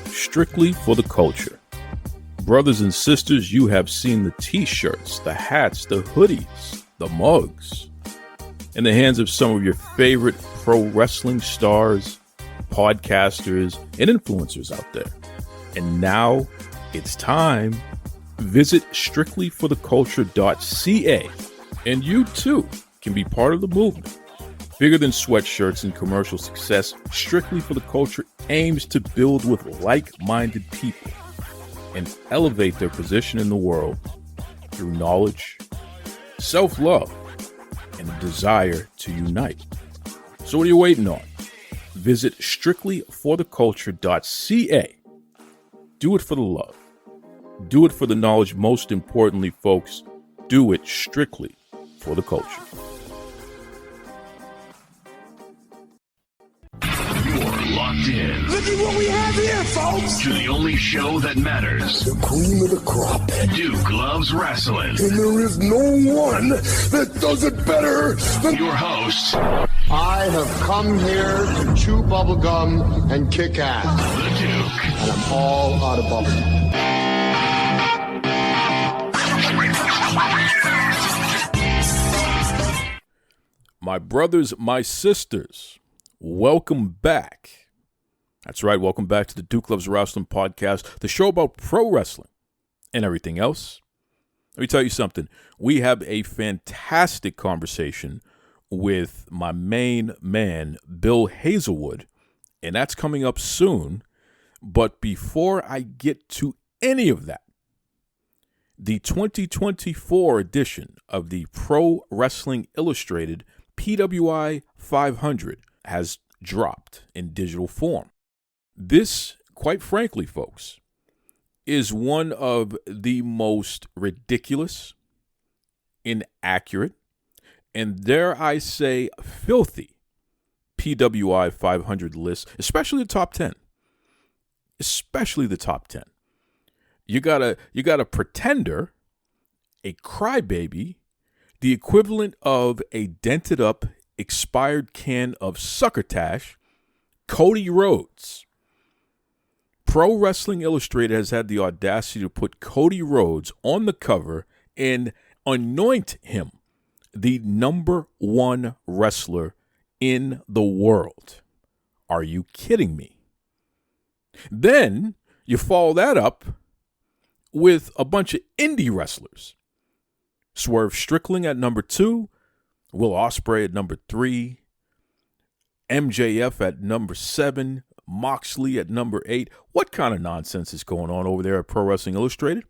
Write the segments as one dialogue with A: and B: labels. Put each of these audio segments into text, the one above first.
A: Strictly for the culture. Brothers and sisters, you have seen the t-shirts, the hats, the hoodies, the mugs in the hands of some of your favorite pro wrestling stars, podcasters, and influencers out there. And now it's time. Visit strictlyfortheculture.ca and you too can be part of the movement. Bigger than sweatshirts and commercial success, Strictly for the Culture aims to build with like-minded people and elevate their position in the world through knowledge, self-love, and a desire to unite. So what are you waiting on? Visit strictlyfortheculture.ca. Do it for the love. Do it for the knowledge. Most importantly, folks, do it strictly for the culture.
B: Locked in.
C: Look at what we have here, folks.
B: To the only show that matters.
C: The cream of the crop.
B: Duke Loves Rasslin.
C: And there is no one that does it better than
B: your host.
D: I have come here to chew bubblegum and kick ass.
B: The Duke.
D: And I'm all out of bubblegum.
A: My brothers, my sisters, welcome back. That's right, welcome back to the Duke Loves Rasslin podcast, the show about pro wrestling and everything else. Let me tell you something. We have a fantastic conversation with my main man, Bill Hazelwood, and that's coming up soon. But before I get to any of that, the 2024 edition of the Pro Wrestling Illustrated PWI 500 has dropped in digital form. This, quite frankly, folks, is one of the most ridiculous, inaccurate, and dare I say filthy PWI 500 lists, especially the top 10. Especially the top 10. You got a pretender, a crybaby, the equivalent of a dented up, expired can of succotash, Cody Rhodes. Pro Wrestling Illustrated has had the audacity to put Cody Rhodes on the cover and anoint him the number one wrestler in the world. Are you kidding me? Then you follow that up with a bunch of indie wrestlers. Swerve Strickland at number 2, Will Ospreay at number 3, MJF at number 7, Moxley at number 8. What kind of nonsense is going on over there at Pro Wrestling Illustrated?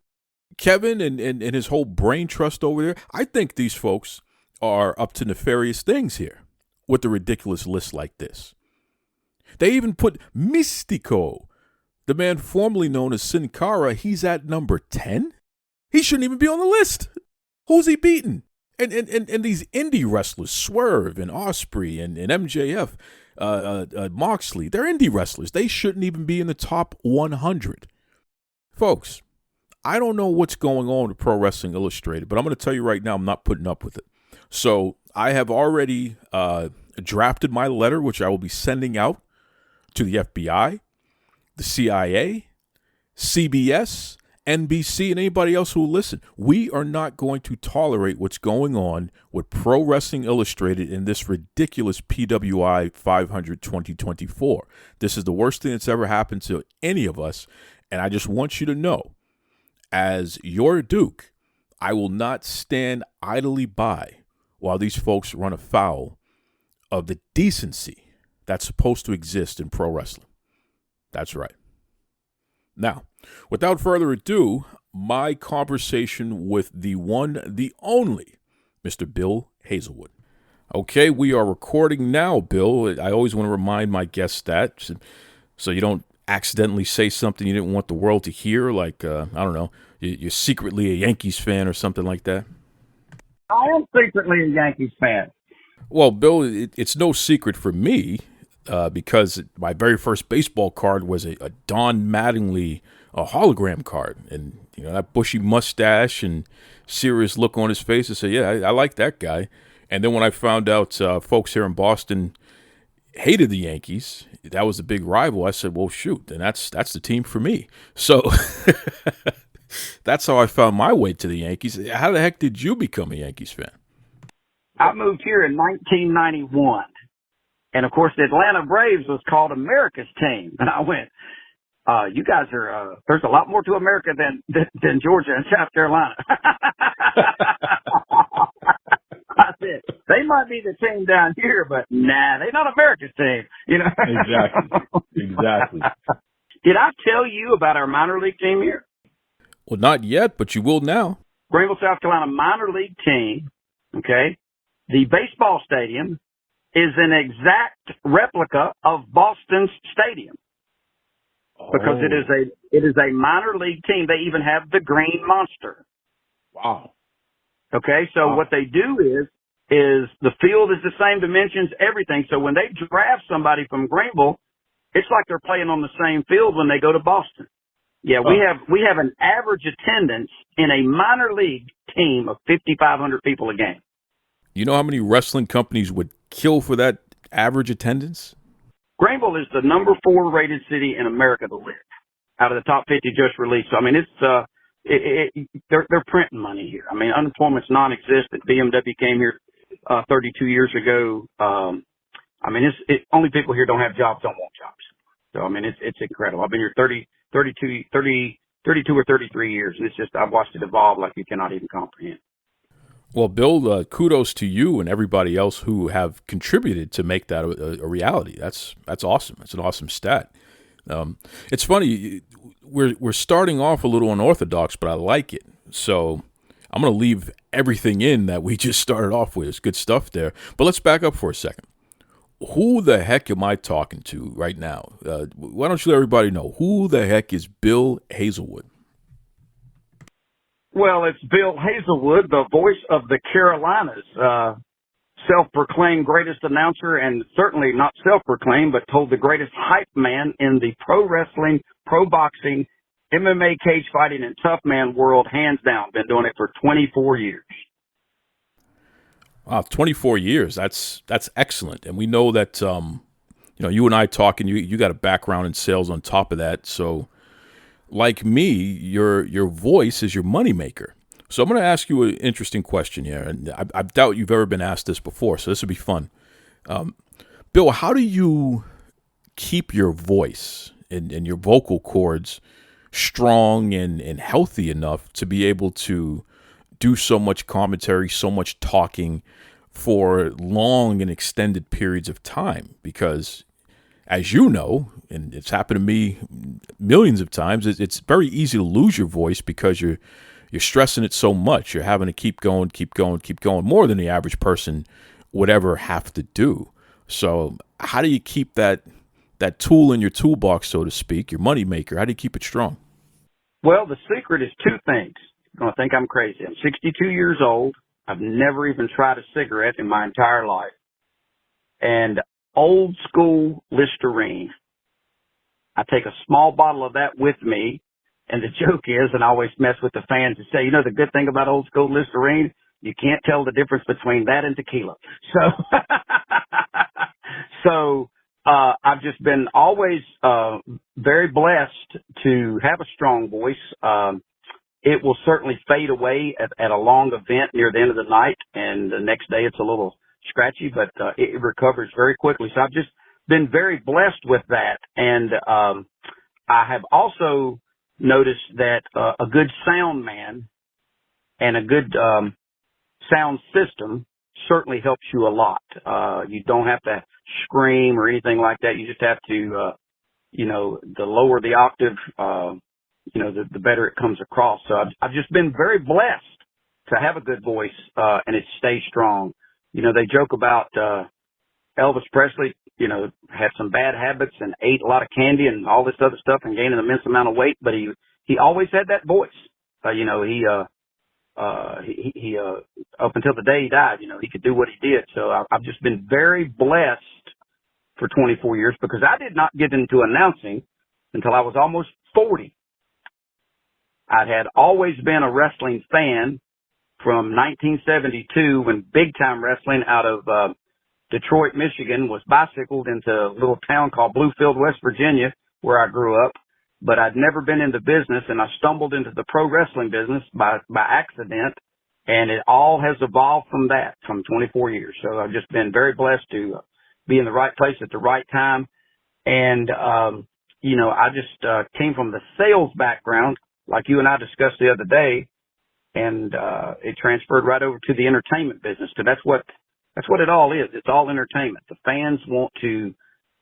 A: Kevin and his whole brain trust over there, I think these folks are up to nefarious things here with a ridiculous list like this. They even put Mystico, the man formerly known as Sin Cara, he's at number 10? He shouldn't even be on the list. Who's he beating? And these indie wrestlers, Swerve and Ospreay and MJF, Moxley, they're indie wrestlers. They shouldn't even be in the top 100. Folks, I don't know what's going on with Pro Wrestling Illustrated, but I'm going to tell you right now, I'm not putting up with it. So I have already drafted my letter, which I will be sending out to the FBI, the CIA, CBS, NBC, and anybody else who will listen. We are not going to tolerate what's going on with Pro Wrestling Illustrated in this ridiculous PWI 500 2024. This is the worst thing that's ever happened to any of us, and I just want you to know, as your Duke, I will not stand idly by while these folks run afoul of the decency that's supposed to exist in pro wrestling. That's right. Now, without further ado, my conversation with the one, the only, Mr. Bill Hazelwood. Okay, we are recording now, Bill. I always want to remind my guests that, so you don't accidentally say something you didn't want the world to hear, like, I don't know, you're secretly a Yankees fan or something like that.
E: I am secretly a Yankees fan.
A: Well, Bill, it's no secret for me. Because my very first baseball card was a Don Mattingly hologram card. And, you know, that bushy mustache and serious look on his face, I said, yeah, I like that guy. And then when I found out folks here in Boston hated the Yankees. That was the big rival. I said, well, shoot, then that's the team for me. So that's how I found my way to the Yankees. How the heck did you become a Yankees fan?
E: I moved here in 1991. And, of course, the Atlanta Braves was called America's team. And I went, you guys are, there's a lot more to America than Georgia and South Carolina. I said, they might be the team down here, but nah, they're not America's team. You know?
A: Exactly.
E: Did I tell you about our minor league team here?
A: Well, not yet, but you will now.
E: Greenville, South Carolina minor league team. Okay. The baseball stadium is an exact replica of Boston's stadium. Because it is a minor league team. They even have the Green Monster.
A: Wow.
E: Okay, so what they do is the field is the same dimensions, everything. So when they draft somebody from Greenville, it's like they're playing on the same field when they go to Boston. Yeah, we have an average attendance in a minor league team of 5,500 people a game.
A: You know how many wrestling companies would kill for that average attendance?
E: Greenville is the number 4 rated city in America to live out of the top 50 just released. So, I mean, they're printing money here. I mean, unemployment's non-existent. BMW came here 32 years ago. I mean, only people here don't have jobs, don't want jobs. So, I mean, it's incredible. I've been here 32 or 33 years, and it's just, I've watched it evolve like you cannot even comprehend.
A: Well, Bill, kudos to you and everybody else who have contributed to make that a reality. That's awesome. It's an awesome stat. It's funny, we're starting off a little unorthodox, but I like it. So I'm going to leave everything in that we just started off with. It's good stuff there. But let's back up for a second. Who the heck am I talking to right now? Why don't you let everybody know, who the heck is Bill Hazelwood?
E: Well, it's Bill Hazelwood, the voice of the Carolinas, self-proclaimed greatest announcer, and certainly not self-proclaimed, but told the greatest hype man in the pro wrestling, pro boxing, MMA, cage fighting, and tough man world, hands down. Been doing it for 24 years.
A: Wow, 24 years. That's excellent. And we know that, you and I talking, you got a background in sales on top of that. So like me, your voice is your moneymaker. So I'm going to ask you an interesting question here. And I doubt you've ever been asked this before. So this will be fun. Bill, how do you keep your voice and your vocal cords strong and healthy enough to be able to do so much commentary, so much talking for long and extended periods of time? Because as you know, and it's happened to me millions of times, it's very easy to lose your voice because you're stressing it so much. You're having to keep going more than the average person would ever have to do. So how do you keep that tool in your toolbox, so to speak, your money maker? How do you keep it strong?
E: Well, the secret is 2 things. You're going to think I'm crazy. I'm 62 years old. I've never even tried a cigarette in my entire life. And old school Listerine. I take a small bottle of that with me. And the joke is, and I always mess with the fans and say, the good thing about old school Listerine, you can't tell the difference between that and tequila. So I've just been always very blessed to have a strong voice. It will certainly fade away at a long event near the end of the night, and the next day it's a little scratchy, but it recovers very quickly. So I've just been very blessed with that. And I have also noticed that a good sound man and a good sound system certainly helps you a lot. You don't have to scream or anything like that. You just have to, the lower the octave, the better it comes across. So I've just been very blessed to have a good voice, and it stays strong. They joke about Elvis Presley, had some bad habits and ate a lot of candy and all this other stuff and gained an immense amount of weight, but he always had that voice. He up until the day he died, he could do what he did. So I've just been very blessed for 24 years because I did not get into announcing until I was almost 40. I had always been a wrestling fan from 1972 when big time wrestling out of Detroit, Michigan, was bicycled into a little town called Bluefield, West Virginia, where I grew up. But I'd never been into business, and I stumbled into the pro wrestling business by accident, and it all has evolved from that, from 24 years. So I've just been very blessed to be in the right place at the right time. And, I just came from the sales background, like you and I discussed the other day, and it transferred right over to the entertainment business. So that's what it all is. It's all entertainment. The fans want to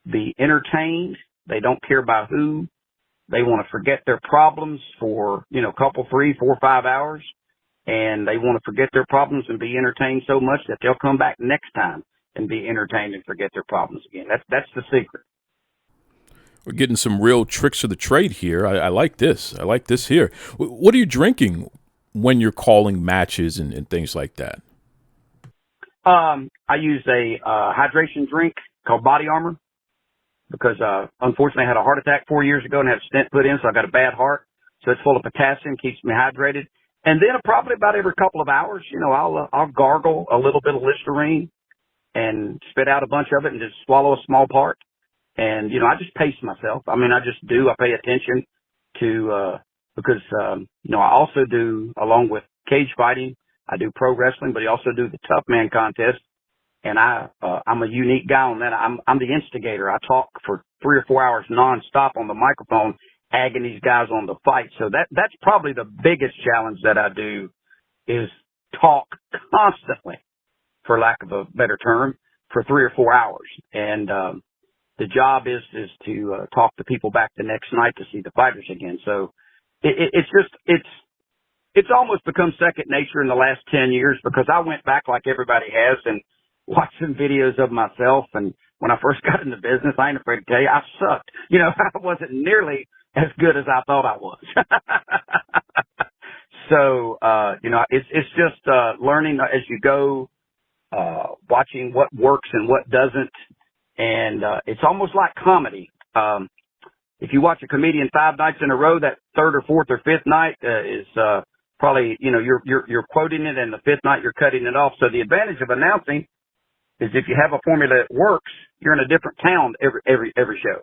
E: be entertained. They don't care about who. They want to forget their problems for, a couple, 3, 4, 5 hours. And they want to forget their problems and be entertained so much that they'll come back next time and be entertained and forget their problems again. That's the secret.
A: We're getting some real tricks of the trade here. I like this. I like this here. What are you drinking when you're calling matches and things like that?
E: I use a hydration drink called Body Armor because unfortunately I had a heart attack 4 years ago and had a stent put in, so I got a bad heart. So it's full of potassium, keeps me hydrated. And then probably about every couple of hours, I'll gargle a little bit of Listerine and spit out a bunch of it and just swallow a small part. And, I just pace myself. I just do. I pay attention to, because, I also do, along with cage fighting, I do pro wrestling, but I also do the Toughman contest. And I'm a unique guy on that. I'm the instigator. I talk for 3 or 4 hours nonstop on the microphone, agging these guys on the fight. So that's probably the biggest challenge that I do is talk constantly, for lack of a better term, for 3 or 4 hours. And, the job is to talk to people back the next night to see the fighters again. So it's almost become second nature in the last 10 years because I went back like everybody has and watched some videos of myself. And when I first got into business, I ain't afraid to tell you, I sucked. I wasn't nearly as good as I thought I was. So, it's just learning as you go, watching what works and what doesn't. And it's almost like comedy. If you watch a comedian 5 nights in a row, that third or fourth or fifth night is probably, you're quoting it, and the fifth night you're cutting it off. So the advantage of announcing is if you have a formula that works, you're in a different town every show.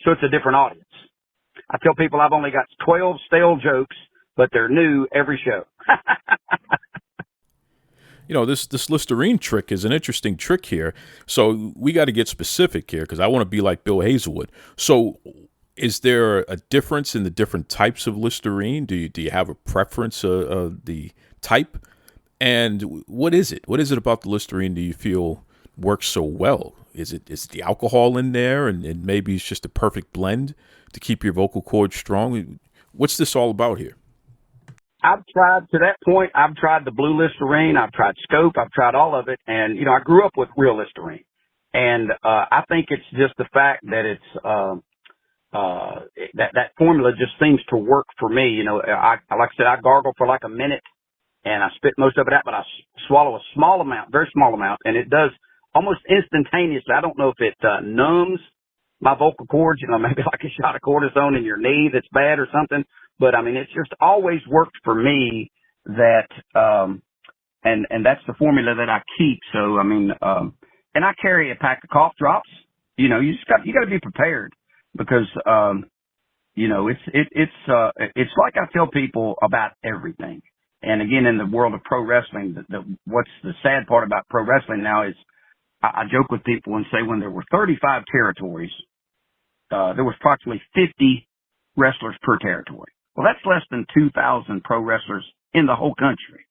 E: So it's a different audience. I tell people I've only got 12 stale jokes, but they're new every show.
A: This Listerine trick is an interesting trick here. So we got to get specific here because I want to be like Bill Hazelwood. So is there a difference in the different types of Listerine? Do you have a preference of the type? And what is it? What is it about the Listerine do you feel works so well? Is the alcohol in there and maybe it's just a perfect blend to keep your vocal cords strong? What's this all about here?
E: I've tried the blue Listerine. I've tried Scope. I've tried all of it. And, I grew up with real Listerine. And, I think it's just the fact that it's, that formula just seems to work for me. Like I said, I gargle for like a minute and I spit most of it out, but I swallow a small amount, very small amount. And it does almost instantaneously. I don't know if it, numbs my vocal cords, maybe like a shot of cortisone in your knee that's bad or something. But it's just always worked for me that, and that's the formula that I keep. So, and I carry a pack of cough drops. You got to be prepared because, it's like I tell people about everything. And again, in the world of pro wrestling, what's the sad part about pro wrestling now is I joke with people and say when there were 35 territories, there was approximately 50 wrestlers per territory. Well, that's less than 2,000 pro wrestlers in the whole country.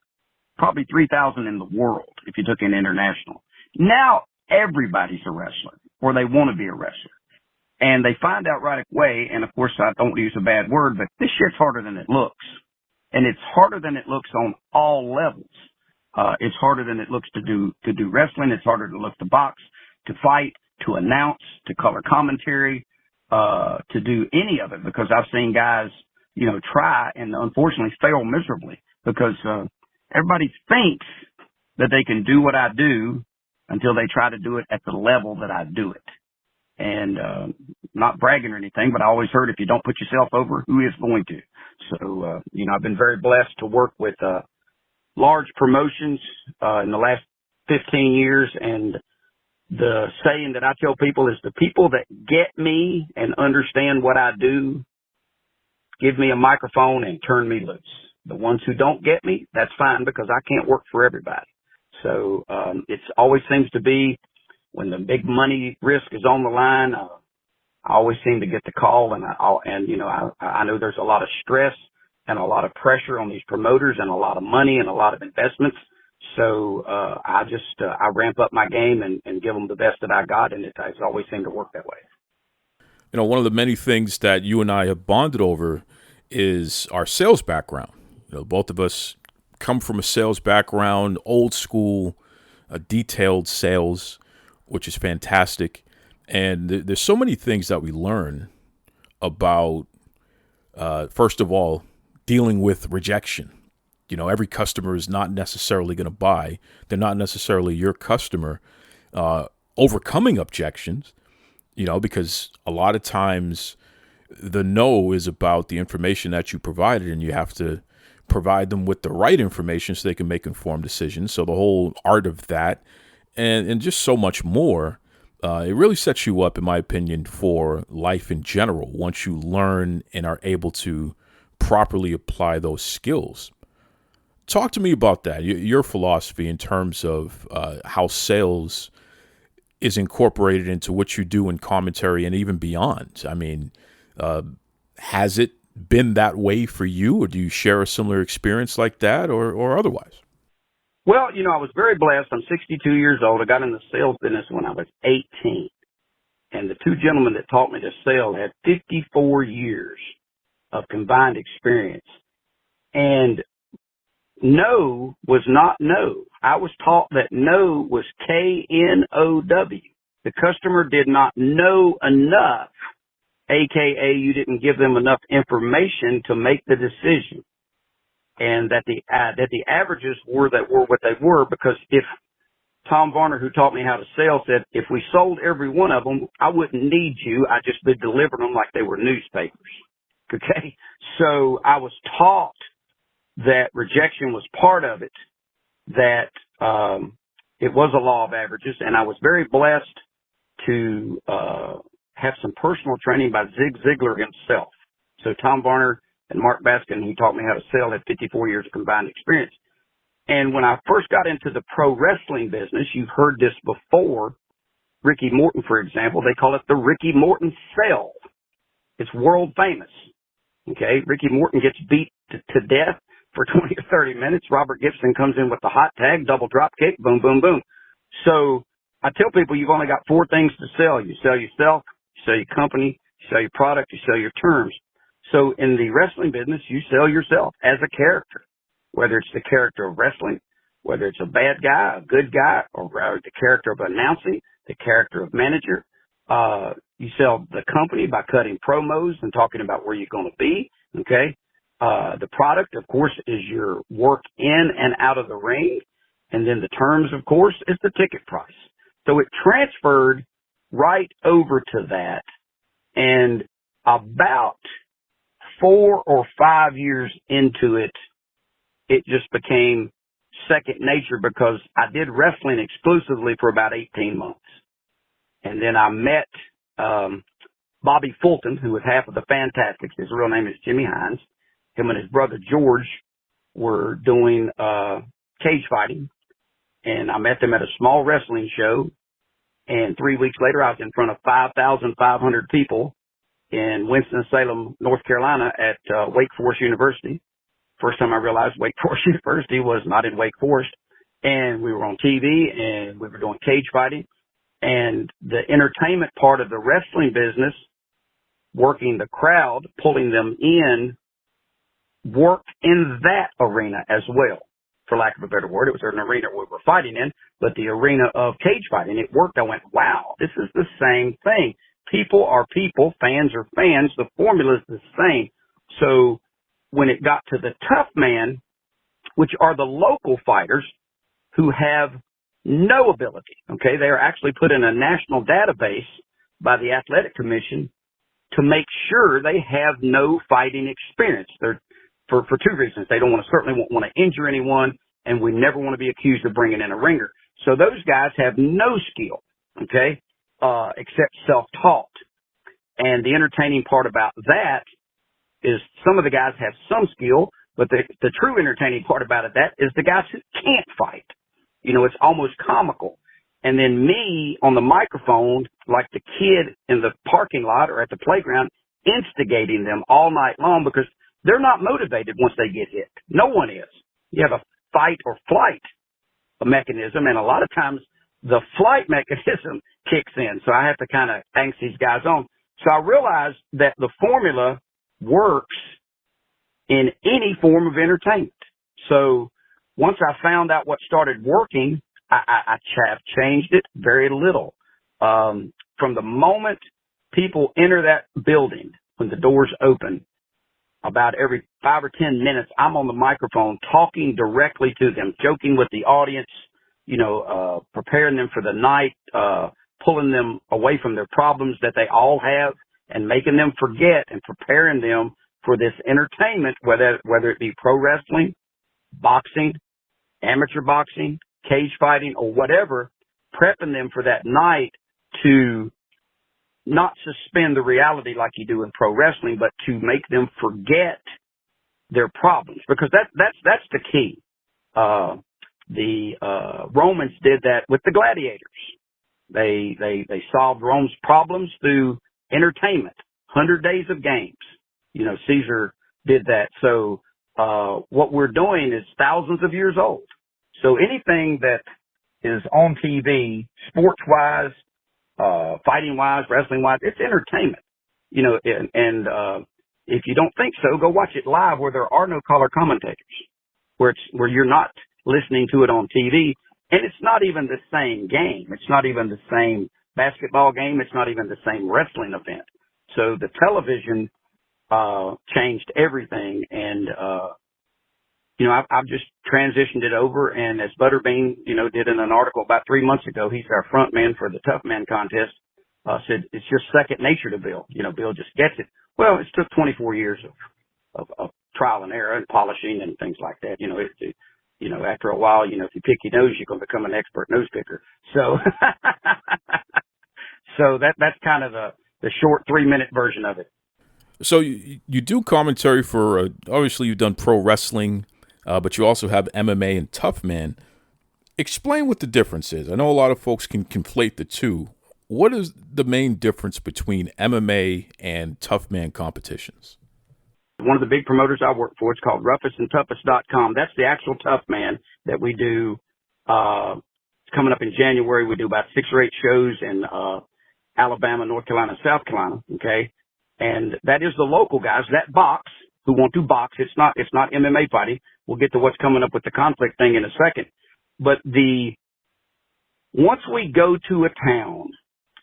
E: Probably 3,000 in the world if you took in international. Now everybody's a wrestler or they want to be a wrestler. And they find out right away, and of course I don't use a bad word, but this shit's harder than it looks. And it's harder than it looks on all levels. It's harder than it looks to do wrestling. It's harder to look to box, to fight, to announce, to color commentary, to do any of it because I've seen guys, try and unfortunately fail miserably because, everybody thinks that they can do what I do until they try to do it at the level that I do it. And, not bragging or anything, but I always heard if you don't put yourself over, who is going to? So, I've been very blessed to work with, large promotions, in the last 15 years. And, the saying that I tell people is the people that get me and understand what I do, give me a microphone and turn me loose. The ones who don't get me, that's fine because I can't work for everybody. So it always seems to be when the big money risk is on the line, I always seem to get the call, and I know there's a lot of stress and a lot of pressure on these promoters and a lot of money and a lot of investments. So I ramp up my game and give them the best that I got, and it's always seemed to work that way.
A: You know, one of the many things that you and I have bonded over is our sales background. You know, both of us come from a sales background, old school, detailed sales, which is fantastic. And there's so many things that we learn about, first of all, dealing with rejection. You know, every customer is not necessarily going to buy. They're not necessarily your customer. Overcoming objections, you know, because a lot of times the no is about the information that you provided, and you have to provide them with the right information so they can make informed decisions. So the whole art of that and just so much more, it really sets you up, in my opinion, for life in general once you learn and are able to properly apply those skills. Talk to me about that, your philosophy in terms of how sales is incorporated into what you do in commentary and even beyond. I mean, has it been that way for you, or do you share a similar experience like that or otherwise?
E: Well, you know, I was very blessed. I'm 62 years old. I got in the sales business when I was 18. And the two gentlemen that taught me to sell had 54 years of combined experience. And no was not no. I was taught that no was K-N-O-W. The customer did not know enough, AKA you didn't give them enough information to make the decision. And that the averages were what they were, because if Tom Varner, who taught me how to sell, said if we sold every one of them, I wouldn't need you. I'd just be delivering them like they were newspapers. Okay? So I was taught that rejection was part of it, that it was a law of averages, and I was very blessed to have some personal training by Zig Ziglar himself. So Tom Varner and Mark Baskin, who taught me how to sell, had 54 years of combined experience. And when I first got into the pro wrestling business, you've heard this before, Ricky Morton, for example, they call it the Ricky Morton sell. It's world famous. Okay, Ricky Morton gets beat to death for 20 or 30 minutes. Robert Gibson comes in with the hot tag, double drop kick, boom, boom, boom. So I tell people you've only got four things to sell. You sell yourself, you sell your company, you sell your product, you sell your terms. So in the wrestling business, you sell yourself as a character, whether it's the character of wrestling, whether it's a bad guy, a good guy, or the character of announcing, the character of manager. You sell the company by cutting promos and talking about where you're going to be. Okay. The product, of course, is your work in and out of the ring. And then the terms, of course, is the ticket price. So it transferred right over to that. And about 4 or 5 years into it, it just became second nature, because I did wrestling exclusively for about 18 months. And then I met Bobby Fulton, who was half of the Fantastics. His real name is Jimmy Hines. Him and his brother George were doing cage fighting. And I met them at a small wrestling show. And 3 weeks later, I was in front of 5,500 people in Winston-Salem, North Carolina at Wake Forest University. First time I realized Wake Forest University was not in Wake Forest. And we were on TV and we were doing cage fighting. And the entertainment part of the wrestling business, working the crowd, pulling them in, worked in that arena as well. For lack of a better word, it was an arena we were fighting in, but the arena of cage fighting, it worked. I went, wow, this is the same thing. People are people, fans are fans. The formula is the same. So when it got to the Toughman, which are the local fighters who have no ability, okay, they are actually put in a national database by the Athletic Commission to make sure they have no fighting experience. They're for two reasons. They certainly won't want to injure anyone, and we never want to be accused of bringing in a ringer. So those guys have no skill. okay, except self-taught. And the entertaining part about that is some of the guys have some skill, but the true entertaining part about that is the guys who can't fight. You know, it's almost comical. And then me on the microphone, like the kid in the parking lot or at the playground, instigating them all night long because they're not motivated once they get hit. No one is. You have a fight or flight mechanism, and a lot of times the flight mechanism kicks in. So I have to kind of angst these guys on. So I realized that the formula works in any form of entertainment. So once I found out what started working, I have changed it very little. From the moment people enter that building, when the doors open, about every 5 or 10 minutes, I'm on the microphone talking directly to them, joking with the audience, you know, preparing them for the night, pulling them away from their problems that they all have and making them forget and preparing them for this entertainment, whether it be pro wrestling, boxing, amateur boxing, cage fighting, or whatever, prepping them for that night to not suspend the reality like you do in pro wrestling, but to make them forget their problems, because that's the key. The Romans did that with the gladiators. They solved Rome's problems through entertainment, 100 days of games. You know, Caesar did that. So what we're doing is thousands of years old. So anything that is on TV, sports-wise, fighting-wise, wrestling-wise, it's entertainment. You know, and if you don't think so, go watch it live where there are no color commentators, where you're not listening to it on TV. And it's not even the same game. It's not even the same basketball game. It's not even the same wrestling event. So the television changed everything. And, you know, I've just transitioned it over. And as Butterbean, you know, did in an article about 3 months ago, he's our front man for the Toughman contest, said it's just second nature to Bill. You know, Bill just gets it. Well, it's took 24 years of trial and error and polishing and things like that. You know, you know, after a while, you know, if you pick your nose, you're going to become an expert nose picker. So, so that's kind of the short 3-minute version of it.
A: So you do commentary for, obviously you've done pro wrestling, but you also have MMA and Toughman. Explain what the difference is. I know a lot of folks can conflate the two. What is the main difference between MMA and Toughman competitions?
E: One of the big promoters I work for, it's called roughestandtoughest.com. That's the actual Toughman that we do. It's coming up in January. We do about 6 or 8 shows in Alabama, North Carolina, South Carolina. Okay. And that is the local guys that box, who want to box. It's not MMA fighting. We'll get to what's coming up with the conflict thing in a second. But once we go to a town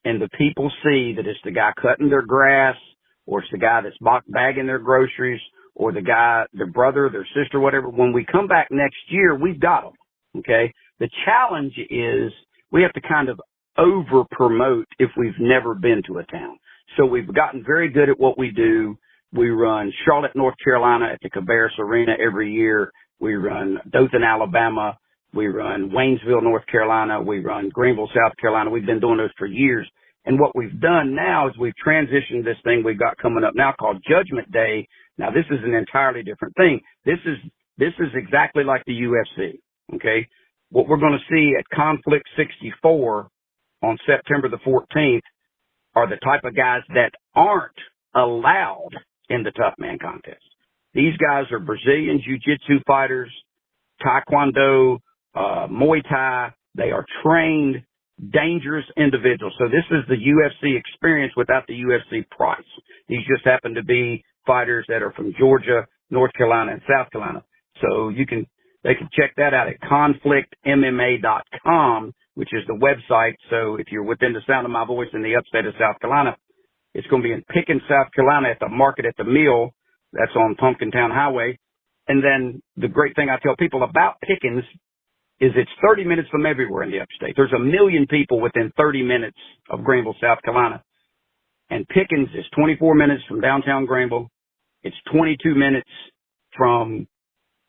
E: and the people see that it's the guy cutting their grass, or it's the guy that's bagging their groceries, or the guy, their brother, their sister, whatever, when we come back next year, we've got them. Okay. The challenge is we have to kind of over promote if we've never been to a town. So we've gotten very good at what we do. We run Charlotte, North Carolina at the Cabarrus Arena every year. We run Dothan, Alabama. We run Waynesville, North Carolina. We run Greenville, South Carolina. We've been doing those for years. And what we've done now is we've transitioned this thing we've got coming up now called Judgment Day. Now this is an entirely different thing. This is exactly like the UFC. Okay. What we're going to see at Conflict 64 on September the 14th are the type of guys that aren't allowed in the Toughman contest. These guys are Brazilian Jiu-Jitsu fighters, Taekwondo, Muay Thai. They are trained, dangerous individuals. So this is the UFC experience without the UFC price. These just happen to be fighters that are from Georgia, North Carolina, and South Carolina. So they can check that out at conflictmma.com, which is the website. So if you're within the sound of my voice in the upstate of South Carolina, it's going to be in Pickens, South Carolina at the market at the mill. That's on Pumpkintown Highway. And then the great thing I tell people about Pickens is it's 30 minutes from everywhere in the upstate. There's 1 million people within 30 minutes of Greenville, South Carolina. And Pickens is 24 minutes from downtown Greenville. It's 22 minutes from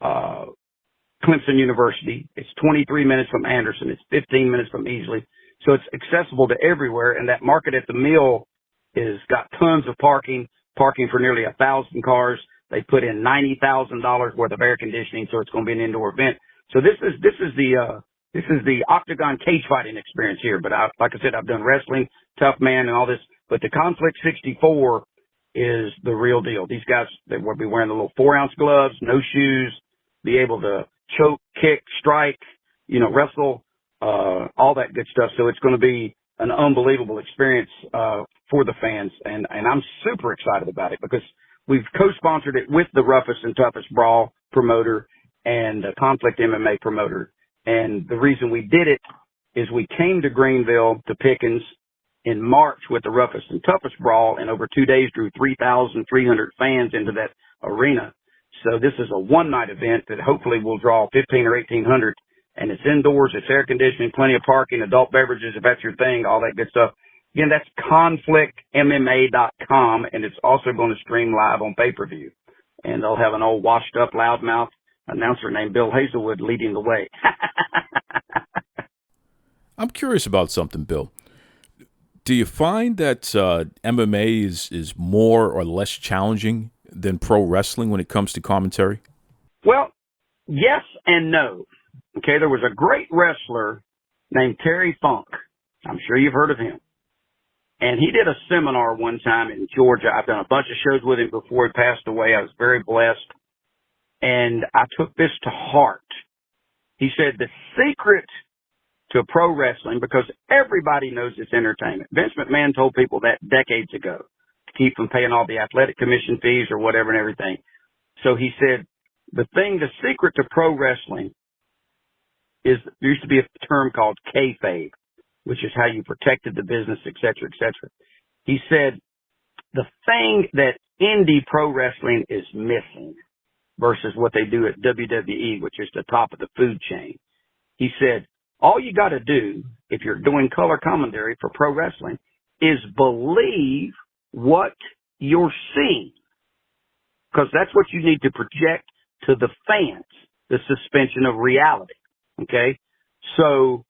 E: Clemson University. It's 23 minutes from Anderson. It's 15 minutes from Easley. So it's accessible to everywhere. And that market at the mill is got tons of parking for nearly 1,000 cars. They put in $90,000 worth of air conditioning. So it's going to be an indoor event. So this is the octagon cage fighting experience here. But like I said, I've done wrestling, Toughman and all this, but the Conflict 64 is the real deal. These guys, they will be wearing the little 4-ounce gloves, no shoes, be able to choke, kick, strike, wrestle, all that good stuff. So it's going to be an unbelievable experience, for the fans. And I'm super excited about it because we've co-sponsored it with the Roughest and Toughest Brawl promoter and Conflict MMA promoter. And the reason we did it is we came to Greenville to Pickens in March with the Roughest and Toughest Brawl, and over 2 days drew 3,300 fans into that arena. So this is a one-night event that hopefully will draw 1,500 or 1,800, and it's indoors, it's air conditioning, plenty of parking, adult beverages if that's your thing, all that good stuff. Again, that's conflictmma.com, and it's also going to stream live on pay-per-view. And they'll have an old washed-up loudmouth announcer named Bill Hazelwood leading the way.
A: I'm curious about something, Bill. Do you find that MMA is more or less challenging than pro wrestling when it comes to commentary?
E: Well, yes and no. Okay, there was a great wrestler named Terry Funk. I'm sure you've heard of him. And he did a seminar one time in Georgia. I've done a bunch of shows with him before he passed away. I was very blessed. And I took this to heart. He said the secret to pro wrestling, because everybody knows it's entertainment. Vince McMahon told people that decades ago to keep from paying all the athletic commission fees or whatever and everything. So he said the secret to pro wrestling is, there used to be a term called kayfabe, which is how you protected the business, et cetera, et cetera. He said the thing that indie pro wrestling is missing versus what they do at WWE, which is the top of the food chain. He said, all you got to do, if you're doing color commentary for pro wrestling, is believe what you're seeing. Because that's what you need to project to the fans, the suspension of reality. Okay? So,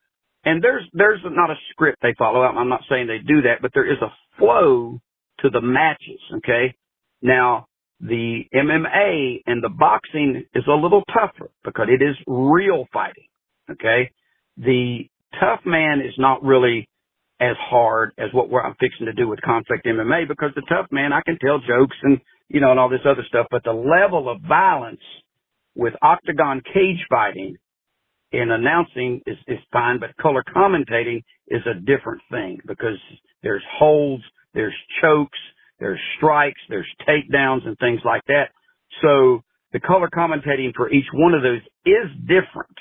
E: and there's not a script they follow. I'm not saying they do that, but there is a flow to the matches. Okay? Now, the MMA and the boxing is a little tougher because it is real fighting. Okay? The Toughman is not really as hard as what I'm fixing to do with Conflict MMA, because the Toughman, I can tell jokes and, and all this other stuff, but the level of violence with octagon cage fighting in announcing is fine, but color commentating is a different thing because there's holds, there's chokes, there's strikes, there's takedowns and things like that. So the color commentating for each one of those is different.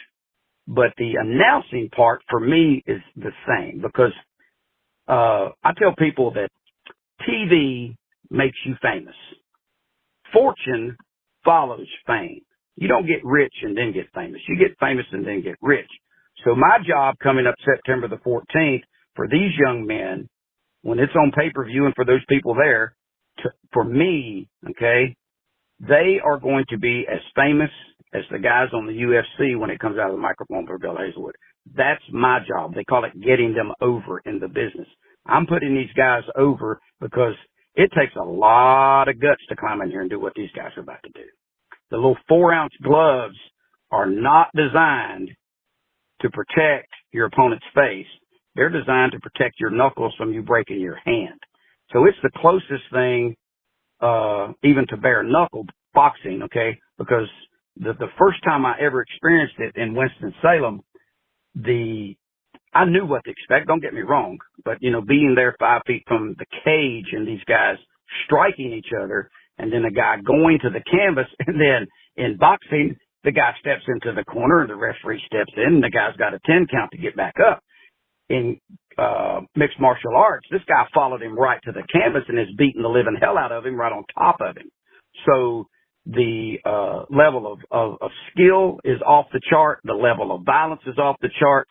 E: But the announcing part for me is the same because I tell people that TV makes you famous. Fortune follows fame. You don't get rich and then get famous. You get famous and then get rich. So my job coming up September the 14th for these young men, when it's on pay-per-view and for those people there, for me, okay, they are going to be as famous as the guys on the UFC when it comes out of the microphone for Bill Hazelwood. That's my job. They call it getting them over in the business. I'm putting these guys over because it takes a lot of guts to climb in here and do what these guys are about to do. The little 4-ounce gloves are not designed to protect your opponent's face. They're designed to protect your knuckles from you breaking your hand. So it's the closest thing, even to bare knuckle boxing, okay? Because the first time I ever experienced it in Winston-Salem, I knew what to expect. Don't get me wrong, but being there 5 feet from the cage and these guys striking each other, and then a guy going to the canvas, and then in boxing, the guy steps into the corner and the referee steps in, and the guy's got a 10 count to get back up. In mixed martial arts, this guy followed him right to the canvas and is beating the living hell out of him right on top of him. So the level of skill is off the chart. The level of violence is off the chart.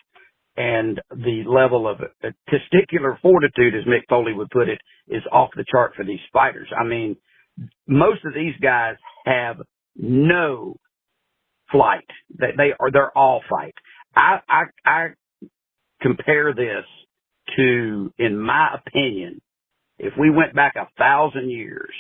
E: And the level of testicular fortitude, as Mick Foley would put it, is off the chart for these fighters. I mean, most of these guys have no flight. They're all fight. I compare this to, in my opinion, if we went back 1,000 years,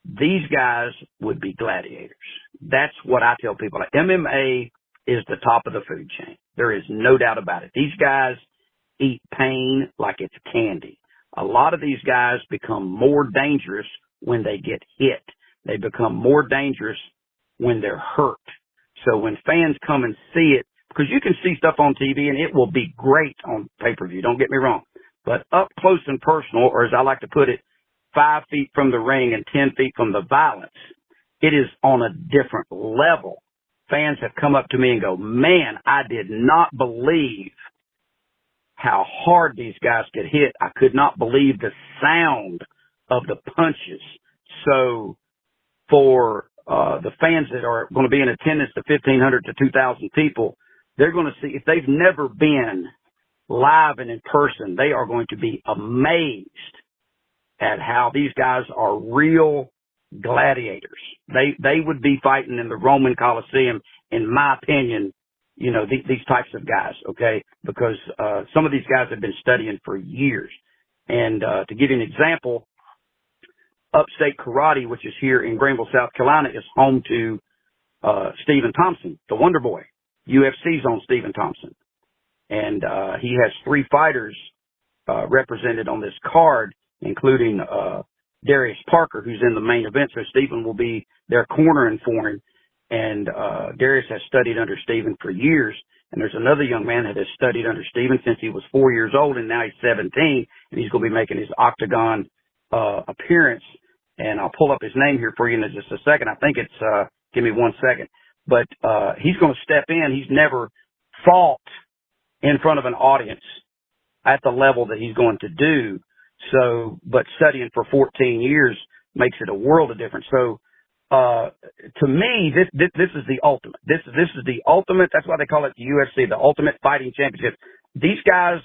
E: these guys would be gladiators. That's what I tell people. Like, MMA is the top of the food chain. There is no doubt about it. These guys eat pain like it's candy. A lot of these guys become more dangerous when they get hit. They become more dangerous when they're hurt. So when fans come and see it, because you can see stuff on TV and it will be great on pay-per-view, don't get me wrong. But up close and personal, or as I like to put it, 5 feet from the ring and 10 feet from the violence, it is on a different level. Fans have come up to me and go, man, I did not believe how hard these guys could hit. I could not believe the sound of the punches. So for the fans that are going to be in attendance, the 1,500 to 2,000 people, they're going to see, if they've never been live and in person, they are going to be amazed at how these guys are real gladiators. They would be fighting in the Roman Coliseum, in my opinion, you know, these types of guys, okay? Because some of these guys have been studying for years. And to give you an example, Upstate Karate, which is here in Greenville, South Carolina, is home to Stephen Thompson, the Wonder Boy. UFC's on Stephen Thompson. And he has 3 fighters represented on this card, including Darius Parker, who's in the main event. So Stephen will be there cornering for him. And Darius has studied under Stephen for years. And there's another young man that has studied under Stephen since he was 4 years old, and now he's 17, and he's going to be making his octagon appearance. And I'll pull up his name here for you in just a second. I think it's, give me 1 second. But he's going to step in. He's never fought in front of an audience at the level that he's going to do. So, but studying for 14 years makes it a world of difference. So, to me, this is the ultimate. This is the ultimate. That's why they call it the UFC, the Ultimate Fighting Championship. These guys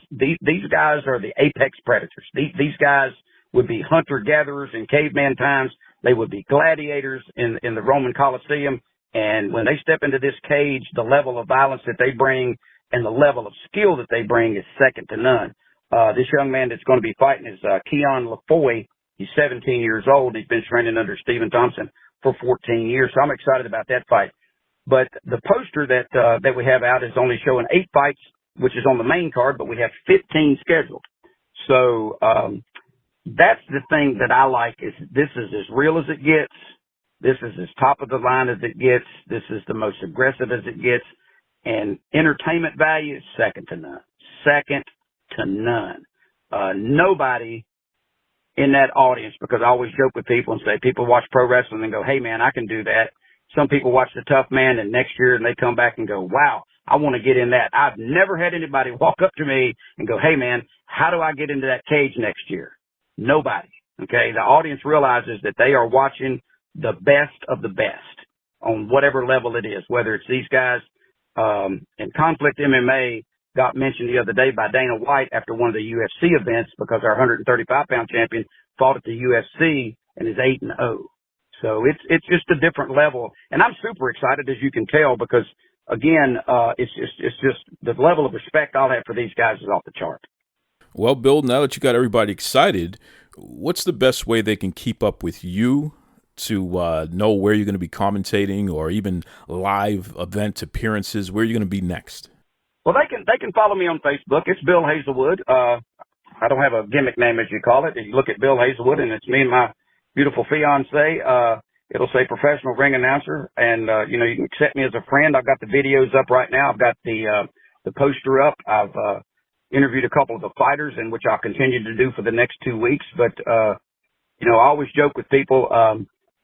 E: are the apex predators. These guys would be hunter-gatherers in caveman times. They would be gladiators in the Roman Coliseum. And when they step into this cage, the level of violence that they bring and the level of skill that they bring is second to none. This young man that's going to be fighting is Keon LaFoy. He's 17 years old. He's been training under Stephen Thompson for 14 years. So I'm excited about that fight. But the poster that we have out is only showing 8 fights, which is on the main card, but we have 15 scheduled. So that's the thing that I like, is this is as real as it gets. This is as top of the line as it gets. This is the most aggressive as it gets. And entertainment value is second to none. Second to none. Nobody in that audience, because I always joke with people and say, people watch pro wrestling and go, hey man, I can do that. Some people watch the Toughman and next year and they come back and go, wow, I want to get in that. I've never had anybody walk up to me and go, hey man, how do I get into that cage next year? Nobody. Okay. The audience realizes that they are watching the best of the best on whatever level it is, whether it's these guys, and Conflict MMA got mentioned the other day by Dana White after one of the UFC events, because our 135-pound champion fought at the UFC and is 8-0. So it's just a different level. And I'm super excited, as you can tell, because again, it's just the level of respect I'll have for these guys is off the chart.
A: Well, Bill, now that you got everybody excited, what's the best way they can keep up with you, to know where you're going to be commentating, or even live event appearances, where you're going to be next?
E: Well, they can follow me on Facebook. It's Bill Hazelwood. I don't have a gimmick name, as you call it. You look at Bill Hazelwood, and it's me and my beautiful fiance. It'll say professional ring announcer, and you know, you can accept me as a friend. I've got the videos up right now. I've got the poster up. I've interviewed a couple of the fighters, and which I'll continue to do for the next 2 weeks. But you know, I always joke with people.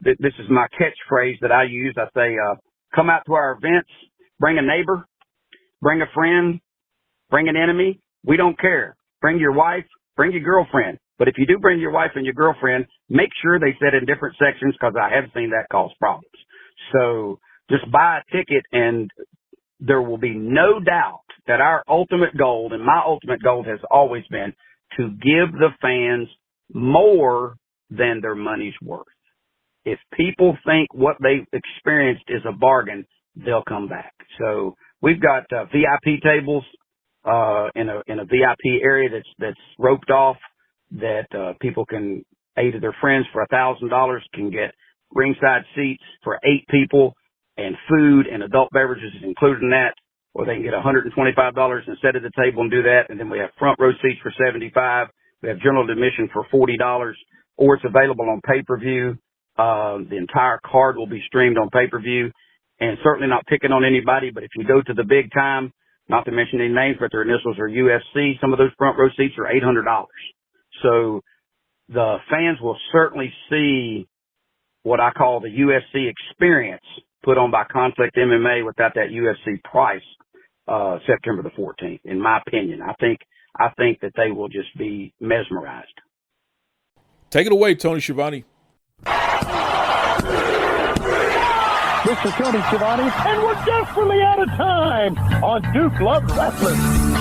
E: This is my catchphrase that I use. I say, come out to our events, bring a neighbor, bring a friend, bring an enemy. We don't care. Bring your wife, bring your girlfriend. But if you do bring your wife and your girlfriend, make sure they sit in different sections, because I have seen that cause problems. So just buy a ticket, and there will be no doubt that our ultimate goal, and my ultimate goal, has always been to give the fans more than their money's worth. If people think what they've experienced is a bargain, they'll come back. So we've got VIP tables. in a VIP area that's roped off, that people can, 8 of their friends for $1,000 can get ringside seats for 8 people, and food and adult beverages is included in that. Or they can get $125 and sit at the table and do that. And then we have front row seats for $75. We have general admission for $40, or it's available on pay-per-view. The entire card will be streamed on pay-per-view, and certainly not picking on anybody. But if you go to the big time, not to mention any names, but their initials are UFC, some of those front row seats are $800. So the fans will certainly see what I call the UFC experience put on by Conflict MMA without that UFC price, September the 14th, in my opinion. I think that they will just be mesmerized.
A: Take it away, Tony Schiavone.
F: Mr. Tony Schiavone, and we're desperately out of time on Duke Loves Rasslin.